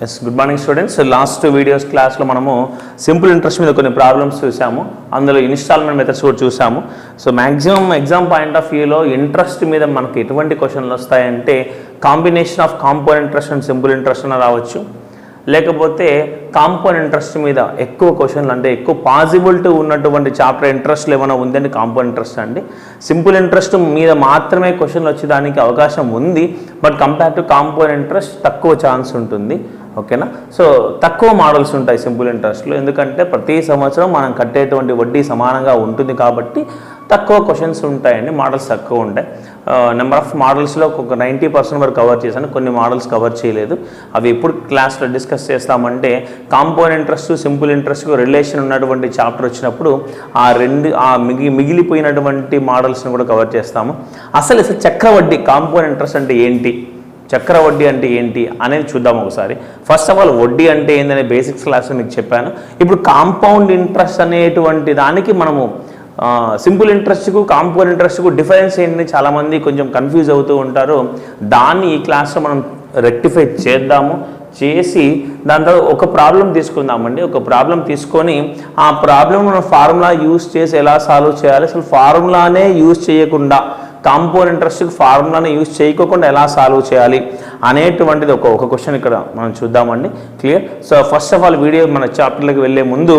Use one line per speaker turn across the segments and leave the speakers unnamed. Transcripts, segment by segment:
Yes, good morning students. So last two videos class lo manamu simple interest మీద కొన్ని problems చూసాము. అందులో instalment methods కూడా చూసాము. So maximum exam point of వ్యూలో ఇంట్రెస్ట్ మీద మనకి ఎటువంటి క్వశ్చన్లు వస్తాయంటే combination of compound interest and simple interest అని రావచ్చు, లేకపోతే కాంపౌండ్ ఇంట్రెస్ట్ మీద ఎక్కువ క్వశ్చన్లు అంటే ఎక్కువ పాసిబిలిటీ ఉన్నటువంటి చాప్టర్ ఇంట్రెస్ట్లు ఏమైనా ఉందండి కాంపౌండ్ ఇంట్రెస్ట్ అండి. సింపుల్ ఇంట్రెస్ట్ మీద మాత్రమే క్వశ్చన్లు వచ్చేదానికి అవకాశం ఉంది, but compare to compound interest తక్కువ ఛాన్స్ ఉంటుంది. ఓకేనా? సో తక్కువ మోడల్స్ ఉంటాయి సింపుల్ ఇంట్రెస్ట్లో, ఎందుకంటే ప్రతి సంవత్సరం మనం కట్టేటువంటి వడ్డీ సమానంగా ఉంటుంది కాబట్టి తక్కువ క్వశ్చన్స్ ఉంటాయండి, మోడల్స్ తక్కువ ఉంటాయి. నెంబర్ ఆఫ్ మోడల్స్లో ఒక 90% వరకు కవర్ చేశాను, కొన్ని మోడల్స్ కవర్ చేయలేదు. అవి ఎప్పుడు క్లాస్లో డిస్కస్ చేస్తామంటే కాంపౌండ్ ఇంట్రెస్ట్ సింపుల్ ఇంట్రెస్ట్కు రిలేషన్ ఉన్నటువంటి చాప్టర్ వచ్చినప్పుడు మిగిలిపోయినటువంటి మోడల్స్ని కూడా కవర్ చేస్తాము. అసలు చక్రవడ్డీ కాంపౌండ్ ఇంట్రెస్ట్ అంటే ఏంటి, చక్రవడ్డీ అంటే ఏంటి అనేది చూద్దాం ఒకసారి. ఫస్ట్ ఆఫ్ ఆల్ వడ్డీ అంటే ఏంటనే బేసిక్స్ క్లాస్లో మీకు చెప్పాను. ఇప్పుడు కాంపౌండ్ ఇంట్రెస్ట్ అనేటువంటి దానికి మనము సింపుల్ ఇంట్రెస్ట్కు కాంపౌండ్ ఇంట్రెస్ట్కు డిఫరెన్స్ ఏంటని చాలామంది కొంచెం కన్ఫ్యూజ్ అవుతూ ఉంటారు. దాన్ని ఈ క్లాస్లో మనం రెక్టిఫై చేద్దాము. చేసి దాని తర్వాత ఒక ప్రాబ్లం తీసుకుందామండి. ఒక ప్రాబ్లం తీసుకొని ఆ ప్రాబ్లం మనం ఫార్ములా యూజ్ చేసి ఎలా సాల్వ్ చేయాలి, అసలు ఫార్ములానే యూజ్ చేయకుండా కాంపౌండ్ ఇంట్రెస్ట్కి ఫార్ములాని యూజ్ చేయకోకుండా ఎలా సాల్వ్ చేయాలి అనేటువంటిది ఒక క్వశ్చన్ ఇక్కడ మనం చూద్దామండి. Clear? So first of all video మన చాప్టర్లకు వెళ్ళే ముందు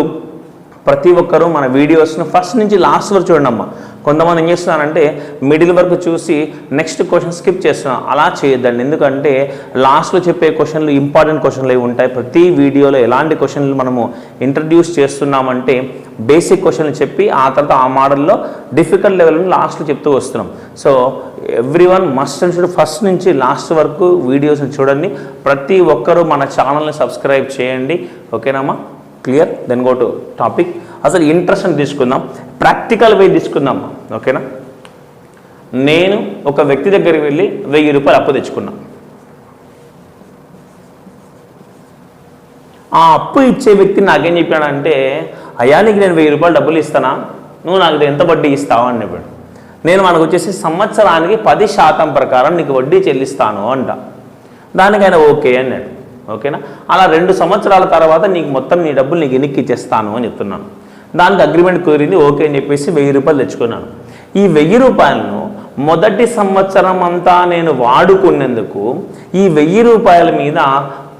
ప్రతి ఒక్కరూ మన వీడియోస్ను ఫస్ట్ నుంచి లాస్ట్ వరకు చూడండి అమ్మా. కొంతమంది ఏం చేస్తున్నారంటే మిడిల్ వరకు చూసి నెక్స్ట్ క్వశ్చన్ స్కిప్ చేస్తున్నాం. అలా చేయొద్దండి, ఎందుకంటే లాస్ట్లో చెప్పే క్వశ్చన్లు ఇంపార్టెంట్ క్వశ్చన్లు అవి ఉంటాయి. ప్రతి వీడియోలో ఎలాంటి క్వశ్చన్లు మనము ఇంట్రడ్యూస్ చేస్తున్నామంటే బేసిక్ క్వశ్చన్లు చెప్పి ఆ తర్వాత ఆ మోడల్లో డిఫికల్ట్ లెవెల్ని లాస్ట్లో చెప్తూ వస్తున్నాం. So everyone must and should first నుంచి లాస్ట్ వరకు వీడియోస్ని చూడండి. ప్రతి ఒక్కరూ మన ఛానల్ని సబ్స్క్రైబ్ చేయండి. ఓకేనామా? Clear? Then go to topic. అసలు ఇంట్రెస్ట్ అని తీసుకుందాం, ప్రాక్టికల్ వే తీసుకుందాం. ఓకేనా? నేను ఒక వ్యక్తి దగ్గరికి వెళ్ళి 1000 రూపాయలు అప్పు తెచ్చుకున్నా. ఆ అప్పు ఇచ్చే వ్యక్తి నాకేం చెప్పాడంటే, అయ్యా నీకు నేను 1000 రూపాయలు డబ్బులు ఇస్తానా, నువ్వు నాకు ఎంత వడ్డీ ఇస్తావు అని చెప్పాడు. నేను మనకు వచ్చేసి సంవత్సరానికి 10% ప్రకారం నీకు వడ్డీ చెల్లిస్తాను అంట. దానికైనా ఓకే అన్నాడు. ఓకేనా? అలా 2 సంవత్సరాల తర్వాత నీకు మొత్తం నీ డబ్బులు నీకు ఎన్నిక్కి ఇచ్చేస్తాను అని చెప్తున్నాను. దానికి అగ్రిమెంట్ కుదిరింది, ఓకే అని చెప్పేసి 1000 రూపాయలు తెచ్చుకున్నాను. ఈ 1000 రూపాయలను మొదటి సంవత్సరం అంతా నేను వాడుకునేందుకు ఈ 1000 రూపాయల మీద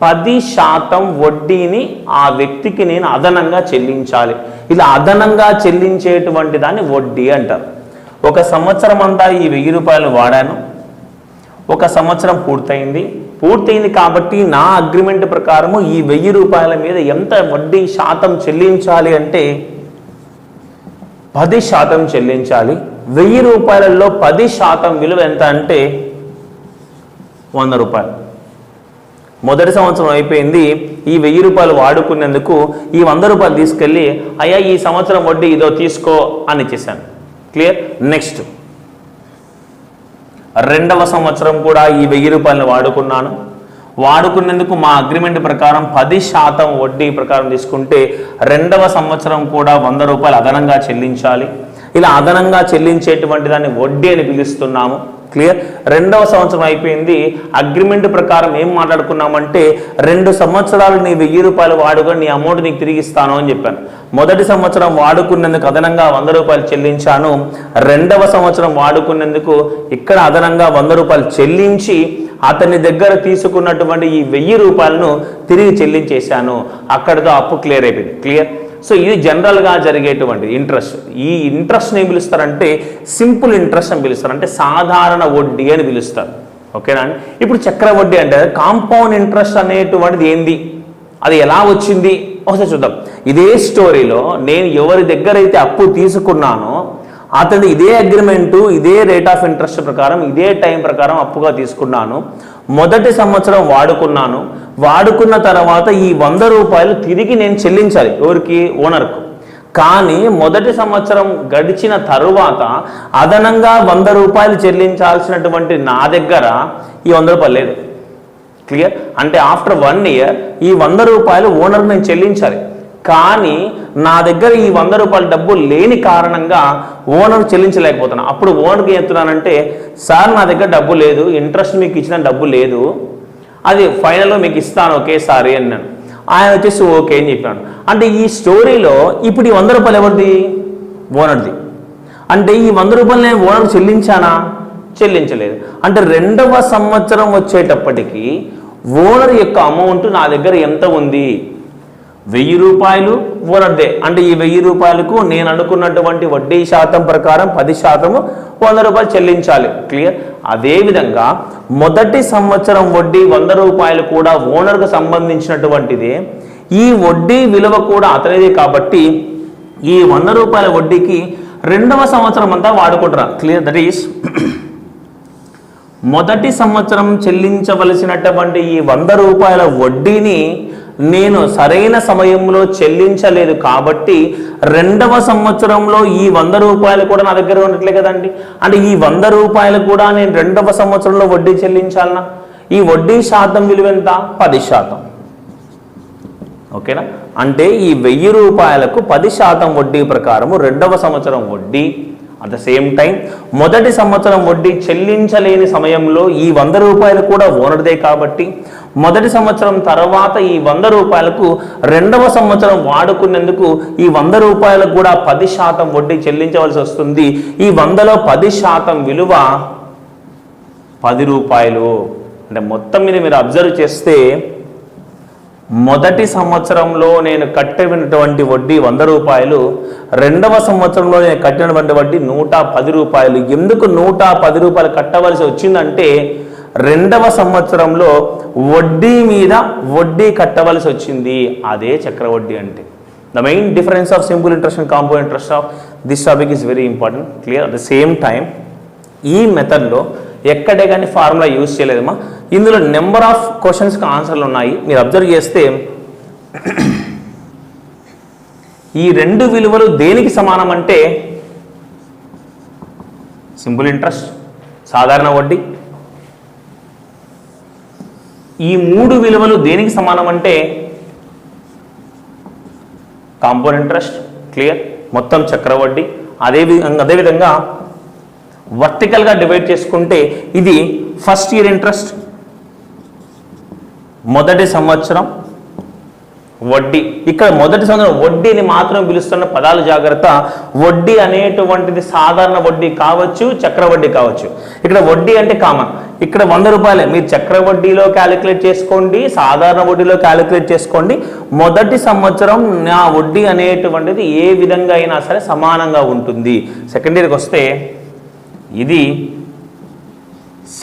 10% వడ్డీని ఆ వ్యక్తికి నేను అదనంగా చెల్లించాలి. ఇలా అదనంగా చెల్లించేటువంటి దాన్ని వడ్డీ అంటారు. ఒక సంవత్సరం అంతా ఈ 1000 రూపాయలు వాడాను, ఒక సంవత్సరం పూర్తయింది కాబట్టి నా అగ్రిమెంట్ ప్రకారము ఈ 1000 రూపాయల మీద ఎంత వడ్డీ శాతం చెల్లించాలి అంటే 10% చెల్లించాలి. 1000 రూపాయలలో 10% విలువ ఎంత అంటే 100 రూపాయలు. మొదటి సంవత్సరం అయిపోయింది, ఈ 1000 రూపాయలు వాడుకునేందుకు ఈ 100 రూపాయలు తీసుకెళ్ళి అయ్యా ఈ సంవత్సరం వడ్డీ ఇదో తీసుకో అని ఇచ్చేసాను. క్లియర్? నెక్స్ట్ రెండవ సంవత్సరం కూడా ఈ 1000 రూపాయలను వాడుకునేందుకు మా అగ్రిమెంట్ ప్రకారం 10% వడ్డీ ప్రకారం తీసుకుంటే రెండవ సంవత్సరం కూడా 100 రూపాయలు అదనంగా చెల్లించాలి. ఇలా అదనంగా చెల్లించేటువంటి దాన్ని వడ్డీ అని పిలుస్తున్నాము. క్లియర్? రెండవ సంవత్సరం అయిపోయింది, అగ్రిమెంట్ ప్రకారం ఏం మాట్లాడుకున్నామంటే 2 సంవత్సరాలు నీ 1000 రూపాయలు వాడుకొని నీ అమౌంట్ నీకు తిరిగి ఇస్తాను అని చెప్పాను. మొదటి సంవత్సరం వాడుకునేందుకు అదనంగా 100 రూపాయలు చెల్లించాను. రెండవ సంవత్సరం వాడుకునేందుకు ఇక్కడ అదనంగా 100 రూపాయలు చెల్లించి అతని దగ్గర తీసుకున్నటువంటి ఈ 1000 రూపాయలను తిరిగి చెల్లించేశాను. అక్కడితో అప్పు క్లియర్ అయిపోయింది. క్లియర్? సో ఇది జనరల్గా జరిగేటువంటి ఇంట్రెస్ట్. ఈ ఇంట్రెస్ట్ని ఏం పిలుస్తారంటే సింపుల్ ఇంట్రెస్ట్ అని పిలుస్తారు, అంటే సాధారణ వడ్డీ అని పిలుస్తారు. ఓకేనా అండి? ఇప్పుడు చక్రవడ్డీ అంటే కాంపౌండ్ ఇంట్రెస్ట్ అనేటువంటిది ఏంది, అది ఎలా వచ్చింది ఒకసారి చూద్దాం. ఇదే స్టోరీలో నేను ఎవరి దగ్గర అయితే అప్పు తీసుకున్నానో అతను ఇదే అగ్రిమెంటు, ఇదే రేట్ ఆఫ్ ఇంట్రెస్ట్ ప్రకారం, ఇదే టైం ప్రకారం అప్పుగా తీసుకున్నాను. మొదటి సంవత్సరం వాడుకున్న తర్వాత ఈ 100 రూపాయలు తిరిగి నేను చెల్లించాలి. ఎవరికి? ఓనర్కు. కానీ మొదటి సంవత్సరం గడిచిన తరువాత అదనంగా 100 రూపాయలు చెల్లించాల్సినటువంటి నా దగ్గర ఈ 100 రూపాయలు లేదు. క్లియర్? అంటే ఆఫ్టర్ 1 ఇయర్ ఈ 100 రూపాయలు ఓనర్కి నేను చెల్లించాలి. కానీ నా దగ్గర ఈ 100 రూపాయల డబ్బు లేని కారణంగా ఓనర్ చెల్లించలేకపోతున్నా. అప్పుడు ఓనర్కి ఏం చెప్తున్నానంటే, సార్ నా దగ్గర డబ్బు లేదు, ఇంట్రెస్ట్ మీకు ఇచ్చిన డబ్బు లేదు, అది ఫైనల్లో మీకు ఇస్తాను ఒకేసారి అన్నాను. ఆయన వచ్చేసి ఓకే అని చెప్పాను. అంటే ఈ స్టోరీలో ఇప్పుడు ఈ 100 రూపాయలు ఎవరిది? ఓనర్ది. అంటే ఈ 100 రూపాయలు నేను ఓనర్ చెల్లించానా? చెల్లించలేదు. అంటే 2వ సంవత్సరం వచ్చేటప్పటికి ఓనర్ యొక్క అమౌంట్ నా దగ్గర ఎంత ఉంది? 1000 రూపాయలు ఓనర్దే. అంటే ఈ 1000 రూపాయలకు నేను అనుకున్నటువంటి వడ్డీ శాతం ప్రకారం 10% 100 రూపాయలు చెల్లించాలి. క్లియర్? అదేవిధంగా మొదటి సంవత్సరం వడ్డీ 100 రూపాయలు కూడా ఓనర్కు సంబంధించినటువంటిదే. ఈ వడ్డీ విలువ కూడా అతనిదే కాబట్టి ఈ 100 రూపాయల వడ్డీకి 2వ సంవత్సరం అంతా వాడుకుంటారా. క్లియర్? దట్ ఈస్ మొదటి సంవత్సరం చెల్లించవలసినటువంటి ఈ 100 రూపాయల వడ్డీని నేను సరైన సమయంలో చెల్లించలేదు కాబట్టి 2వ సంవత్సరంలో ఈ 100 రూపాయలు కూడా నా దగ్గర ఉన్నట్లే కదండి. అంటే ఈ 100 రూపాయలు కూడా నేను 2వ సంవత్సరంలో వడ్డీ చెల్లించాలనా? ఈ వడ్డీ శాతం విలువ ఎంత? 10%. ఓకేనా? అంటే ఈ 1000 రూపాయలకు 10% వడ్డీ ప్రకారము 2వ సంవత్సరం వడ్డీ, అట్ ద సేమ్ టైం మొదటి సంవత్సరం వడ్డీ చెల్లించలేని సమయంలో ఈ 100 రూపాయలు కూడా ఓనర్దే కాబట్టి మొదటి సంవత్సరం తర్వాత ఈ 100 రూపాయలకు 2వ సంవత్సరం వాడుకునేందుకు ఈ 100 రూపాయలకు కూడా 10% వడ్డీ చెల్లించవలసి వస్తుంది. ఈ 100లో 10% విలువ 10 రూపాయలు. అంటే మొత్తం మీద మీరు అబ్జర్వ్ చేస్తే మొదటి సంవత్సరంలో నేను కట్టినటువంటి వడ్డీ 100 రూపాయలు, 2వ సంవత్సరంలో నేను కట్టినటువంటి వడ్డీ 110 రూపాయలు. ఎందుకు 110 రూపాయలు కట్టవలసి వచ్చిందంటే 2వ సంవత్సరంలో వడ్డీ మీద వడ్డీ కట్టవలసి వచ్చింది. అదే చక్రవడ్డీ అంటే. The main difference of simple interest and compound interest of this topic is very important. Clear? At the same time ఈ మెథడ్లో ఎక్కడే కానీ ఫార్ములా యూజ్ చేయలేదమ్మా. ఇందులో నెంబర్ ఆఫ్ క్వశ్చన్స్కి ఆన్సర్లు ఉన్నాయి. మీరు అబ్జర్వ్ చేస్తే ఈ 2 విలువలు దేనికి సమానం అంటే సింపుల్ ఇంట్రెస్ట్, సాధారణ వడ్డీ. ఈ 3 విలువలు దేనికి సమానం అంటే కాంపౌండ్ ఇంట్రెస్ట్. క్లియర్? మొత్తం చక్రవడ్డీ. అదేవిధంగా వర్టికల్గా డివైడ్ చేసుకుంటే ఇది ఫస్ట్ ఇయర్ ఇంట్రెస్ట్, మొదటి సంవత్సరం వడ్డీ. ఇక్కడ మొదటి సంవత్సరం వడ్డీని మాత్రం పిలుస్తున్న పదాలు జాగ్రత్త. వడ్డీ అనేటువంటిది సాధారణ వడ్డీ కావచ్చు, చక్రవడ్డీ కావచ్చు. ఇక్కడ వడ్డీ అంటే కామన్. ఇక్కడ 100 రూపాయలే. మీరు చక్రవడ్డీలో క్యాలిక్యులేట్ చేసుకోండి, సాధారణ వడ్డీలో క్యాలిక్యులేట్ చేసుకోండి. మొదటి సంవత్సరం నా వడ్డీ అనేటువంటిది ఏ విధంగా అయినా సరే సమానంగా ఉంటుంది. సెకండ్ ఇయర్కి వస్తే ఇది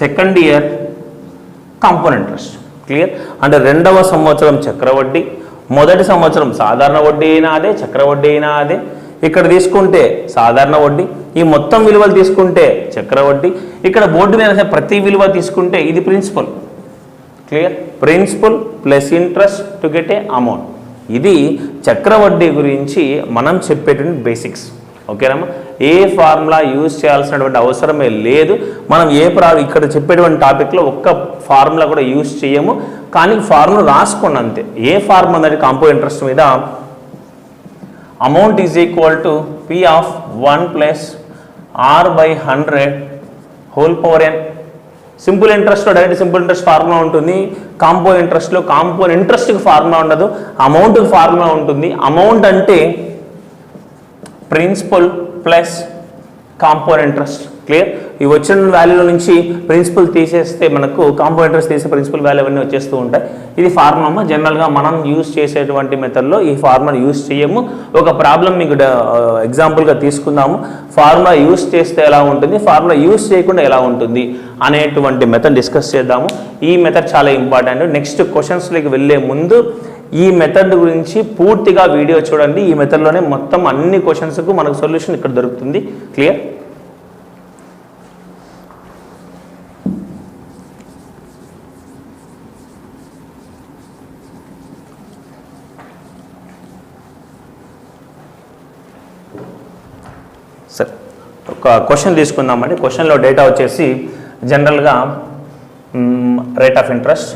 second year compound interest. Clear? అంటే 2వ సంవత్సరం చక్రవడ్డీ, మొదటి సంవత్సరం సాధారణ వడ్డీ అయినా అదే, చక్రవడ్డీ అయినా అదే. ఇక్కడ తీసుకుంటే సాధారణ వడ్డీ, ఈ మొత్తం విలువలు తీసుకుంటే చక్రవడ్డీ. ఇక్కడ బోర్డు మీద ప్రతి విలువ తీసుకుంటే ఇది principal. Clear? Principal plus interest to get a amount. ఇది చక్రవడ్డీ గురించి మనం చెప్పేటువంటి బేసిక్స్. ఓకేనమ్మా? ఏ ఫార్ములా యూజ్ చేయాల్సినటువంటి అవసరమే లేదు. మనం ఇక్కడ చెప్పేటువంటి టాపిక్లో ఒక్క ఫార్ములా కూడా యూజ్ చేయము, కానీ ఫార్ములా రాసుకోండి అంతే. ఏ ఫార్ములా అనేది కాంపౌండ్ ఇంట్రెస్ట్ మీద amount is equal to P of 1 plus R/100 whole power n. Simple ఇంట్రెస్ట్లో డైరెక్ట్ సింపుల్ ఇంట్రెస్ట్ ఫార్ములా ఉంటుంది. కాంపౌండ్ ఇంట్రెస్ట్లో కాంపౌండ్ ఇంట్రెస్ట్కి ఫార్ములా ఉండదు, అమౌంట్కి ఫార్ములా ఉంటుంది. అమౌంట్ అంటే principal plus compound interest. Clear? ఈ వచ్చిన వాల్యూలో నుంచి ప్రిన్సిపల్ తీసేస్తే మనకు కాంపౌండ్ ఇంట్రెస్ట్ తీసే ప్రిన్సిపల్ వాల్యూ అవన్నీ వచ్చేస్తూ ఉంటాయి. ఇది ఫార్ములా. జనరల్గా మనం యూజ్ చేసేటువంటి మెథడ్లో ఈ ఫార్ములా యూజ్ చేయము. ఒక ప్రాబ్లం మీకు ఎగ్జాంపుల్గా తీసుకుందాము. ఫార్ములా యూజ్ చేస్తే ఎలా ఉంటుంది, ఫార్ములా యూజ్ చేయకుండా ఎలా ఉంటుంది అనేటువంటి మెథడ్ డిస్కస్ చేద్దాము. ఈ మెథడ్ చాలా ఇంపార్టెంట్. నెక్స్ట్ క్వశ్చన్స్లోకి వెళ్ళే ముందు ఈ మెథడ్ గురించి పూర్తిగా వీడియో చూడండి. ఈ మెథడ్లోనే మొత్తం అన్ని క్వశ్చన్స్కు మనకు సొల్యూషన్ ఇక్కడ దొరుకుతుంది. క్లియర్? సరే, ఒక క్వశ్చన్ తీసుకుందామండి. క్వశ్చన్లో డేటా వచ్చేసి జనరల్గా rate of interest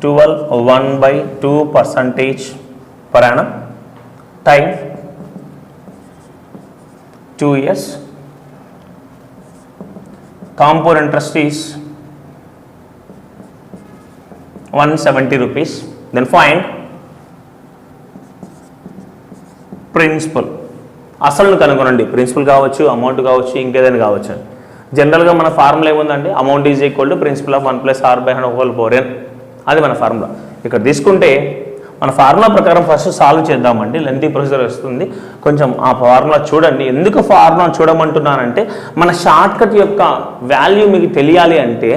1/2% per annum, time 2 years, compound interest is 170 rupees. Then find principal. అసలు కనుగొనండి. ప్రిన్సిపల్ కావచ్చు, అమౌంట్ కావచ్చు, ఇంకేదైనా కావచ్చు. జనరల్గా మన ఫార్ములా ఏముందండి, amount is equal to principal of 1 + r/100 అది మన ఫార్ములా. ఇక్కడ తీసుకుంటే మన ఫార్ములా ప్రకారం ఫస్ట్ సాల్వ్ చేద్దామండి. లెంతీ ప్రొసీజర్ వస్తుంది, కొంచెం ఆ ఫార్ములా చూడండి. ఎందుకు ఫార్ములా చూడమంటున్నానంటే మన షార్ట్కట్ యొక్క వాల్యూ మీకు తెలియాలి అంటే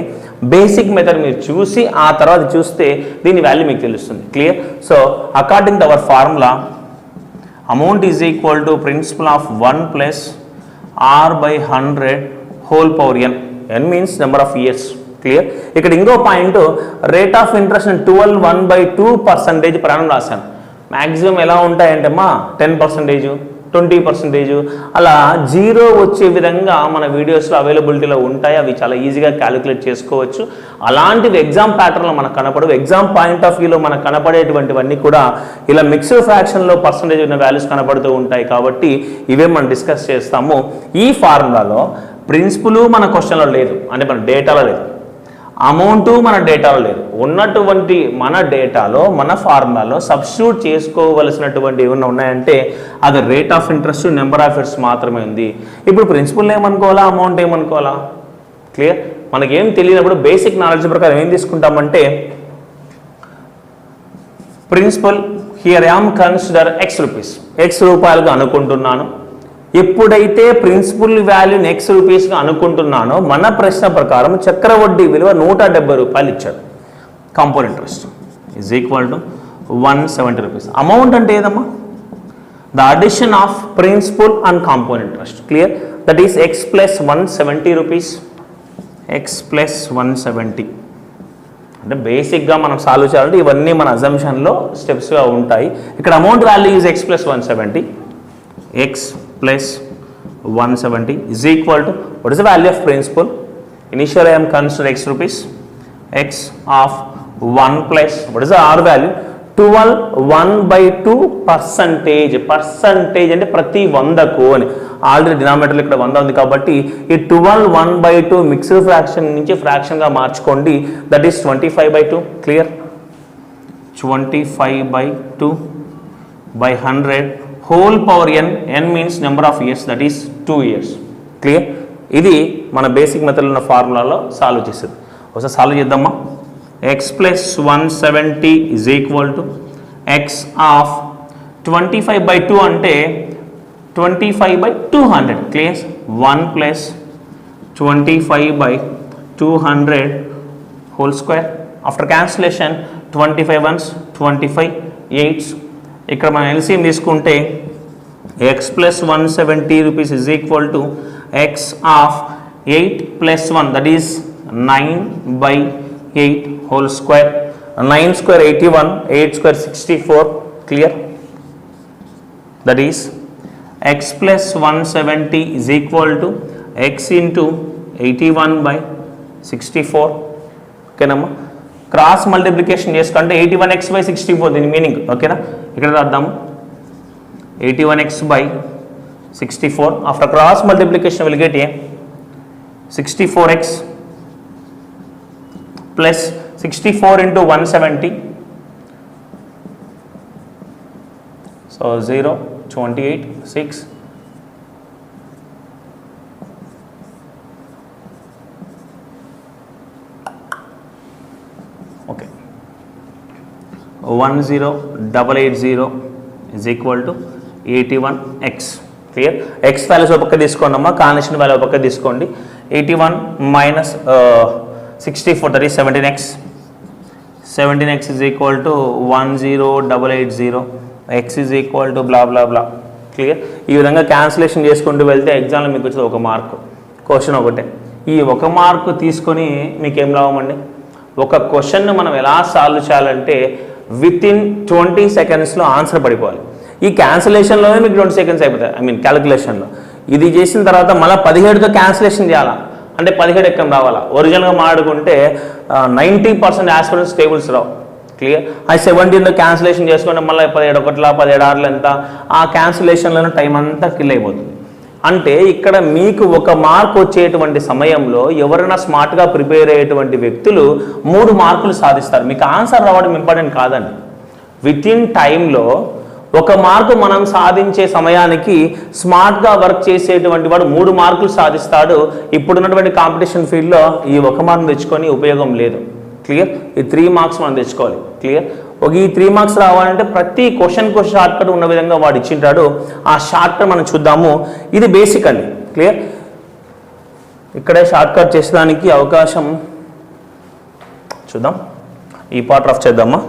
బేసిక్ మెథడ్ మీరు చూసి ఆ తర్వాత చూస్తే దీని వాల్యూ మీకు తెలుస్తుంది. Clear? So according to hour formula amount is equal to principal of 1 plus r/100 whole power n. n means number of years. Clear? ఇక్కడ ఇంకో point, rate of interest 12/1/2% per annum రాశాను. మ్యాక్సిమం ఎలా ఉంటాయంటే 10%, 20% అలా zero వచ్చే విధంగా మన వీడియోస్లో అవైలబిలిటీలో ఉంటాయి. అవి చాలా ఈజీగా క్యాలిక్యులేట్ చేసుకోవచ్చు. అలాంటివి ఎగ్జామ్ ప్యాటర్న్లో మనకు కనపడవు. ఎగ్జామ్ పాయింట్ ఆఫ్ వ్యూలో మనకు కనపడేటువంటివన్నీ కూడా ఇలా మిక్స్డ్ ఫ్రాక్షన్లో పర్సంటేజ్ ఉన్న వాల్యూస్ కనపడుతూ ఉంటాయి. కాబట్టి ఇవే మనం డిస్కస్ చేస్తాము. ఈ ఫార్ములాలో ప్రిన్సిపల్ మన క్వశ్చన్లో లేదు, అంటే మన డేటాలో లేదు. అమౌంటు మన డేటాలో లేదు. ఉన్నటువంటి మన డేటాలో మన ఫార్ములాలో సబ్స్టిట్యూట్ చేసుకోవలసినటువంటి ఏమన్నా ఉన్నాయంటే అది rate of interest, number of years మాత్రమే ఉంది. ఇప్పుడు ప్రిన్సిపల్ ఏమనుకోవాలా, అమౌంట్ ఏమనుకోవాలా? క్లియర్? మనకేం తెలియనప్పుడు బేసిక్ నాలెడ్జ్ ప్రకారం ఏం తీసుకుంటామంటే principal here I am consider x rupees, x రూపాయలుగా అనుకుంటున్నాను. ఎప్పుడైతే ప్రిన్సిపల్ వాల్యూని x రూపీస్గా అనుకుంటున్నానో మన ప్రశ్న ప్రకారం చక్రవడ్డీ విలువ 170 రూపాయలు ఇచ్చాడు. Compound interest is equal to 170 rupees. Amount అంటే ఏదమ్మా? The addition of principal and compound interest. Clear? That is x + 170 rupees. x + 170 అంటే బేసిక్గా మనం సాల్వ్ చేయాలంటే ఇవన్నీ మన అజంప్షన్లో స్టెప్స్గా ఉంటాయి. ఇక్కడ amount value is x + 170. x plus 170 is equal to, what is the value of principal? Initially I am considering x rupees. X of 1 plus, what is the r value? 12/1/2%. Percentage అంటే ప్రతి 100కు అని. Already డినామినేటర్లో ఇక్కడ 100 ఉంది కాబట్టి ఈ 12/1/2 mixed fraction నుంచి ఫ్రాక్షన్గా మార్చుకోండి. That is 25/2. Clear? 25/2/100 whole power n. n means number of years, that is 2 years. Clear? ఇది మన బేసిక్ మెథడ్లో ఉన్న ఫార్ములాలో సాల్వ్ చేసేది. ఒకసారి సాల్వ్ చేద్దామా? x + 170 is equal to x of 25/2 అంటే 25/200. Clear? 1 + 25/200 whole square. After cancellation 25 ones 25 8s. ఇక్కడ మనం ఎల్సిఎం తీసుకుంటే x + 170 rupees is equal to x of 8 + 1 that is 9/8 whole square. 9 square 81, 8 square 64. Clear? That is x + 170 is equal to x into 81/64. ఓకేనమ్మా? Cross multiplication చేసుకుంటే 81x/64 దీని meaning. ఓకేనా? ఇక్కడ రాద్దాము 81x/64. After cross multiplication will get 64x plus 64 into 170. So 0 28 6 okay 10880 is equal to 81x. Clear? x values ఒక పక్క తీసుకోండి అమ్మా, constant value ఒక పక్క తీసుకోండి. 81 minus 64 that is 17x. 17x is equal to 10880. x is equal to blah blah blah. Clear? ఈ విధంగా cancellation చేసుకుంటూ వెళ్తే ఎగ్జామ్లో మీకు వచ్చేది 1 మార్కు. క్వశ్చన్ ఒకటే. ఈ 1 మార్కు తీసుకొని మీకేం లాభం అండి? ఒక క్వశ్చన్ను మనం ఎలా సాల్వ్ చేయాలంటే వితిన్ 20 సెకండ్స్లో ఆన్సర్ పడిపోవాలి. ఈ క్యాన్సిలేషన్లోనే మీకు 20 సెకండ్స్ అయిపోతాయి. ఐ మీన్ క్యాలిక్యులేషన్లో. ఇది చేసిన తర్వాత మళ్ళీ 17తో క్యాన్సిలేషన్ చేయాలా అంటే 17 ఎక్కం రావాలా. ఒరిజినల్గా మాట్లాడుకుంటే 90% యాస్పిరెంట్స్ టేబుల్స్ రావు. క్లియర్? అది 17తో క్యాన్సిలేషన్ చేసుకుంటే మళ్ళీ 17 1 17 6 ఎంత, ఆ క్యాన్సిలేషన్లోనే టైం అంతా కిల్ అయిపోతుంది. అంటే ఇక్కడ మీకు 1 మార్క్ వచ్చేటువంటి సమయంలో ఎవరైనా స్మార్ట్గా ప్రిపేర్ అయ్యేటువంటి వ్యక్తులు 3 మార్కులు సాధిస్తారు. మీకు ఆన్సర్ రావడం ఇంపార్టెంట్ కాదండి. విత్ ఇన్ టైంలో 1 మార్కు మనం సాధించే సమయానికి స్మార్ట్గా వర్క్ చేసేటువంటి వాడు 3 మార్కులు సాధిస్తాడు. ఇప్పుడున్నటువంటి కాంపిటీషన్ ఫీల్డ్లో ఈ 1 మార్క్ తెచ్చుకొని ఉపయోగం లేదు. క్లియర్? ఈ 3 మార్క్స్ మనం తెచ్చుకోవాలి. క్లియర్? ఈ 3 మార్క్స్ రావాలంటే ప్రతి క్వశ్చన్కు షార్ట్ కట్ ఉన్న విధంగా వాడు ఇచ్చింటాడు. ఆ షార్ట్ కట్ మనం చూద్దాము. ఇది బేసిక్ అండి. క్లియర్? ఇక్కడే షార్ట్ కట్ చేసేదానికి అవకాశం చూద్దాం. ఈ పార్ట్ రఫ్ చేద్దామా.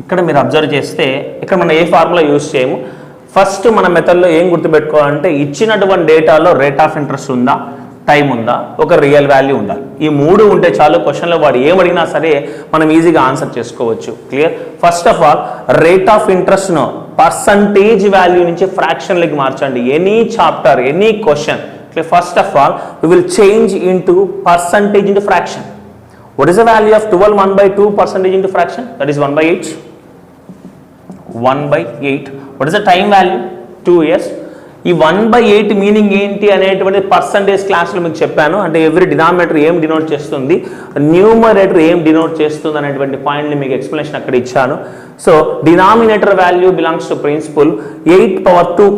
ఇక్కడ మీరు అబ్జర్వ్ చేస్తే ఇక్కడ మనం ఏ ఫార్ములా యూజ్ చేయము. ఫస్ట్ మన మెథడ్లో ఏం గుర్తుపెట్టుకోవాలంటే ఇచ్చినటువంటి డేటాలో రేట్ ఆఫ్ ఇంట్రెస్ట్ ఉందా, టైం ఉందా, ఒక రియల్ వాల్యూ ఉండాలి. ఈ 3 ఉంటే చాలు. క్వశ్చన్లో వాడు ఏమడిగినా సరే మనం ఈజీగా ఆన్సర్ చేసుకోవచ్చు. Clear? First of all rate of ఇంట్రెస్ట్ను పర్సంటేజ్ వాల్యూ నుంచి ఫ్రాక్షన్లకి మార్చండి. Any chapter, any question. Clear? First of all we will change into percentage into fraction. What is the value of 12 1/2 percentage into fraction? That is 1/8. 1/8. What is the time value? 2 years. ఈ 1/8 meaning ఏంటి అనేటువంటి percentage క్లాస్లో మీకు చెప్పాను. అంటే every denominator ఏం denote చేస్తుంది, numerator ఏం డినోట్ చేస్తుంది అనేటువంటి పాయింట్ని మీకు ఎక్స్ప్లెనేషన్ అక్కడ ఇచ్చాను. So denominator value belongs to principal 8/2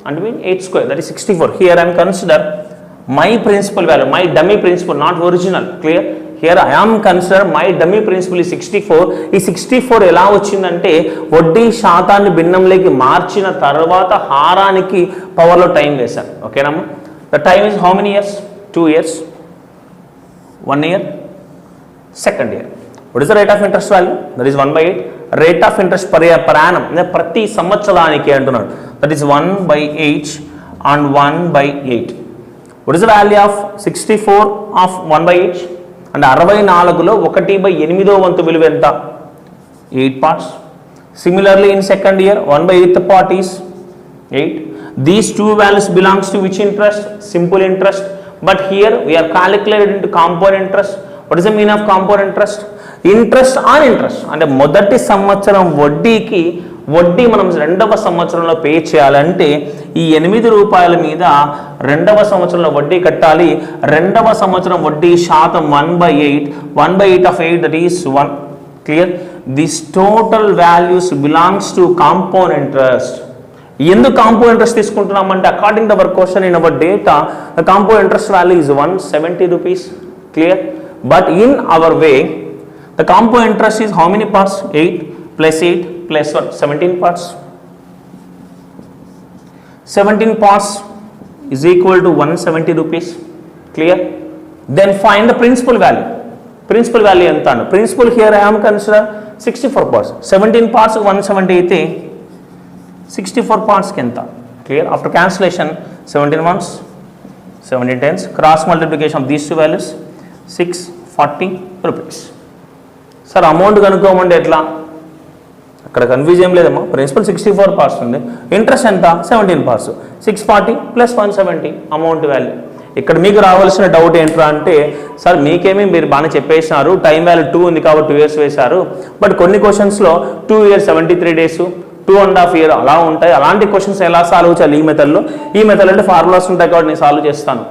అంటే mean 8 square, that is 64. Here I am consider my principal value, my dummy principal, not original. Clear? Here I am consider my dummy principal is 64. ఈ 64 ఎలా వచ్చిందంటే వడ్డీ శాతాన్ని భిన్నంలోకి మార్చిన తర్వాత హారానికి పవర్లో time వేశాను. ఓకేనమ్మా. The time is how many years? 2 years, 1 year, second year. What is the rate of interest value? That is 1/8. Rate of interest per annum ప్రతి సంవత్సరానికి అంటున్నాడు. That is 1/8 and 1/8. What is the value of 64 of 1/8? అంటే 64లో 1/8వ వంతు విలువ ఎంత? 8 parts. Similarly in second year 1/8th part is 8. These two values belongs to which interest? Simple interest. But here we are calculated into compound interest. What is the meaning of compound interest? Interest on interest. అంటే మొదటి సంవత్సరం వడ్డీకి వడ్డీ మనం 2వ సంవత్సరంలో pay చేయాలంటే ఈ 8 రూపాయల మీద 2వ సంవత్సరంలో వడ్డీ కట్టాలి. 2వ సంవత్సరం వడ్డీ శాతం 1/8. 1/8 of 8, that is 1. Clear? This total values belongs to compound interest. ఎందుకు కాంపౌండ్ ఇంట్రెస్ట్ తీసుకుంటున్నామంటే according to our question in our data the compound interest value is 170 rupees. Clear? But in our way the compound interest is how many parts? 8 plus 8 plus 1, 17 parts. 17 parts is equal to 170 rupees. Clear? Then find the principal value. Principal value enta? Principal here I am consider 64 parts. 17 parts 170 అయితే 64 parts కి ఎంత? Clear? After cancellation 17 ones, 17 tens, cross multiplication of these two values 640 rupees. Sir amount కనుక్కోమంటే ఎట్లా? అక్కడ confuse ఏం లేదమ్మా. Principal 64 parts ఉంది, interest ఎంత? 17 parts. 640 plus 170 amount value. ఇక్కడ మీకు రావాల్సిన డౌట్ ఏంట్రా అంటే సార్ మీకేమీ మీరు బాగానే చెప్పేసినారు, టైం వాల్యూ 2 ఉంది కాబట్టి 2 years వేశారు. బట్ కొన్ని క్వశ్చన్స్లో 2 years 73 days, 2.5 years అలా ఉంటాయి. అలాంటి క్వశ్చన్స్ ఎలా సాల్వ్ చేయాలి ఈ మెథడ్లో? ఈ మెథడ్ అంటే ఫార్ములాస్ ఉంటాయి కాబట్టి నేను సాల్వ్ చేస్తాను.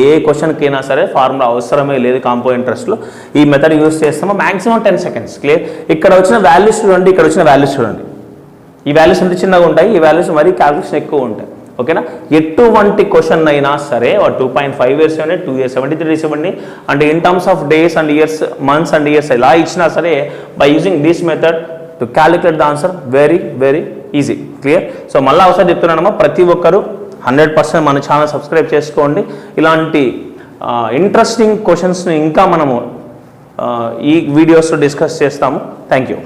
ఏ క్వశ్చన్కైనా సరే ఫార్ములా అవసరమే లేదు కాంపౌండ్ ఇంట్రెస్ట్లో. ఈ మెథడ్ యూస్ చేస్తాము. Maximum 10 seconds. క్లియర్? ఇక్కడ వచ్చిన వాల్యూస్ చూడండి, ఇక్కడ వచ్చిన వాల్యూస్ చూడండి. ఈ వాల్యూస్ ఎంత చిన్నగా ఉంటాయి, ఈ వాల్యూస్ మరీ క్యాల్కులేషన్ ఎక్కువ ఉంటాయి. ఓకేనా? ఎటువంటి క్వశ్చన్ అయినా సరే 2.5 years ఇవ్వండి, 2 years 73 days ఇవ్వండి, అంటే in terms of days and years, months and years ఎలా ఇచ్చినా సరే by using this method to calculate the answer very very easy. Clear? So మళ్ళీ ఒకసారి చెప్తున్నానమ్మా, ప్రతి ఒక్కరు 100% మన ఛానల్ సబ్స్క్రైబ్ చేసుకోండి. ఇలాంటి ఇంట్రెస్టింగ్ క్వశ్చన్స్ని ఇంకా మనము ఈ వీడియోస్లో డిస్కస్ చేస్తాము. Thank you.